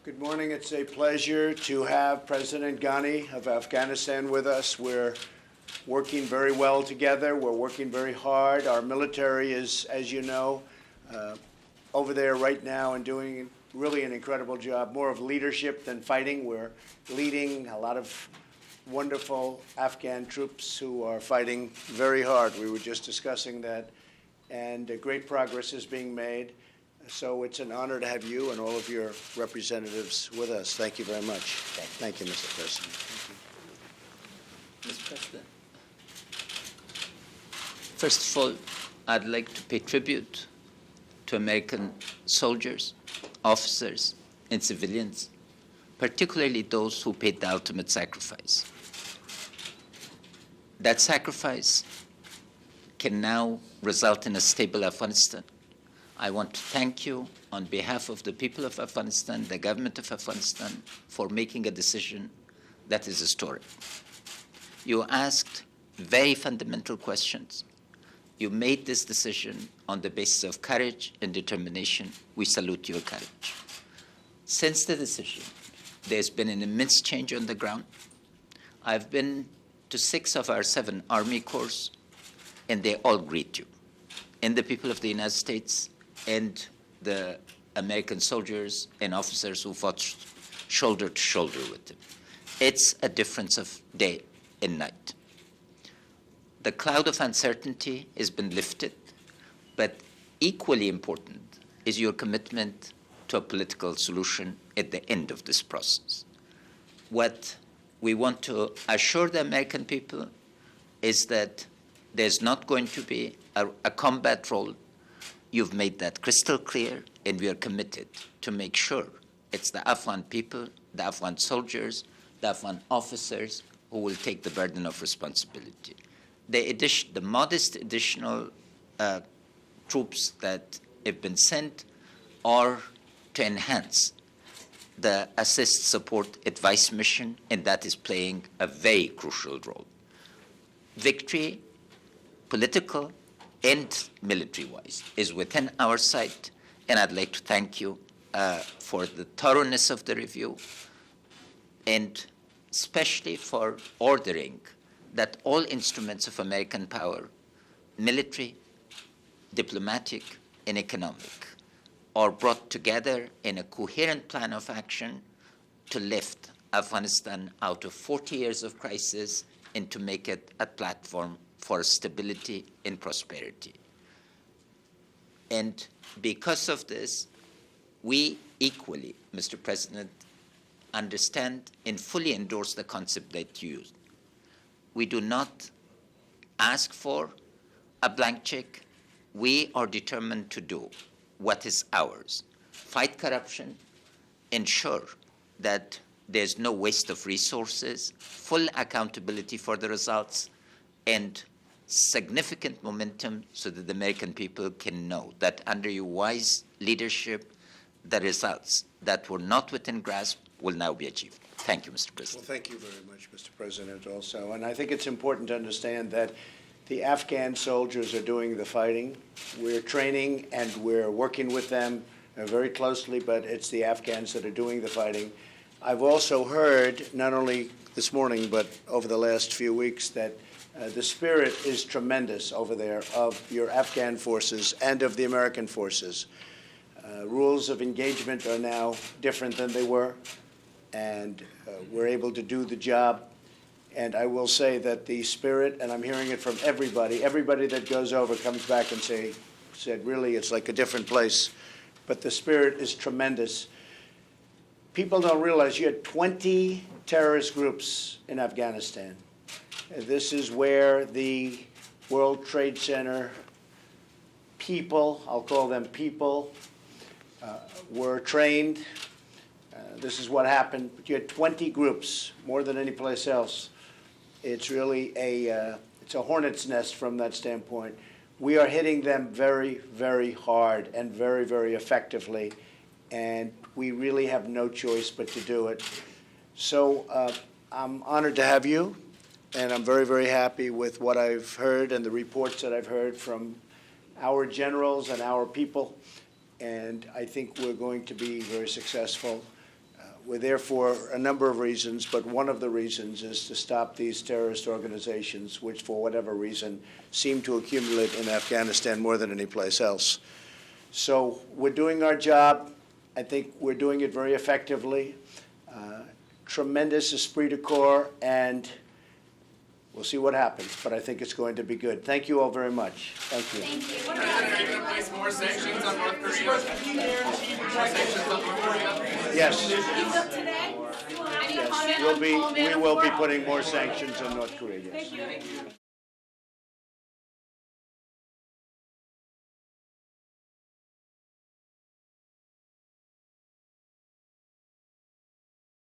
Good morning. It's a pleasure to have President Ghani of Afghanistan with us. We're working very well together. We're working very hard. Our military is, as you know, over there right now and doing really an incredible job, more of leadership than fighting. We're leading a lot of wonderful Afghan troops who are fighting very hard. We were just discussing that, and great progress is being made. So it's an honor to have you and all of your representatives with us. Thank you very much. Thank you, Mr. President. Mr. President, first of all, I'd like to pay tribute to American soldiers, officers, and civilians, particularly those who paid the ultimate sacrifice. That sacrifice can now result in a stable Afghanistan. I want to thank you on behalf of the people of Afghanistan, the government of Afghanistan, for making a decision that is historic. You asked very fundamental questions. You made this decision on the basis of courage and determination. We salute your courage. Since the decision, there's been an immense change on the ground. I've been to 6 of our 7 Army Corps, and they all greet you. And the people of the United States and the American soldiers and officers who fought shoulder to shoulder with them. It's a difference of day and night. The cloud of uncertainty has been lifted, but equally important is your commitment to a political solution at the end of this process. What we want to assure the American people is that there's not going to be a combat role. You've made that crystal clear, and we are committed to make sure it's the Afghan people, the Afghan soldiers, the Afghan officers who will take the burden of responsibility. The modest additional troops that have been sent are to enhance the assist, support, advice mission, and that is playing a very crucial role. Victory, political and military-wise, is within our sight, and I'd like to thank you for the thoroughness of the review, and especially for ordering that all instruments of American power, military, diplomatic, and economic, are brought together in a coherent plan of action to lift Afghanistan out of 40 years of crisis and to make it a platform for stability and prosperity. And because of this, we equally, Mr. President, understand and fully endorse the concept that you used. We do not ask for a blank check. We are determined to do what is ours. Fight corruption, ensure that there's no waste of resources, full accountability for the results, and significant momentum so that the American people can know that under your wise leadership, the results that were not within grasp will now be achieved. Thank you, Mr. President. Well, thank you very much, Mr. President, also. And I think it's important to understand that the Afghan soldiers are doing the fighting. We're training and we're working with them very closely, but it's the Afghans that are doing the fighting. I've also heard, not only this morning, but over the last few weeks, that the spirit is tremendous over there of your Afghan forces and of the American forces. Rules of engagement are now different than they were, and we're able to do the job. And I will say that the spirit, and I'm hearing it from everybody that goes over comes back and said, really, it's like a different place. But the spirit is tremendous. People don't realize you had 20 terrorist groups in Afghanistan. This is where the World Trade Center people, I'll call them people, were trained. This is what happened. But you had 20 groups, more than any place else. It's really it's a hornet's nest from that standpoint. We are hitting them very, very hard and very, very effectively, and we really have no choice but to do it. So I'm honored to have you, and I'm very, very happy with what I've heard and the reports that I've heard from our generals and our people, and I think we're going to be very successful. We're there for a number of reasons, but one of the reasons is to stop these terrorist organizations, which for whatever reason seem to accumulate in Afghanistan more than any place else. So we're doing our job. I think we're doing it very effectively. Tremendous esprit de corps, and we'll see what happens, but I think it's going to be good. Thank you all very much. Thank you. Thank you. What about place more sanctions on North Korea? More sanctions on North Korea? Yes. Today? Any Yes. comment We on Paul will be Manafort? putting more sanctions on North Korea, yes. Thank you.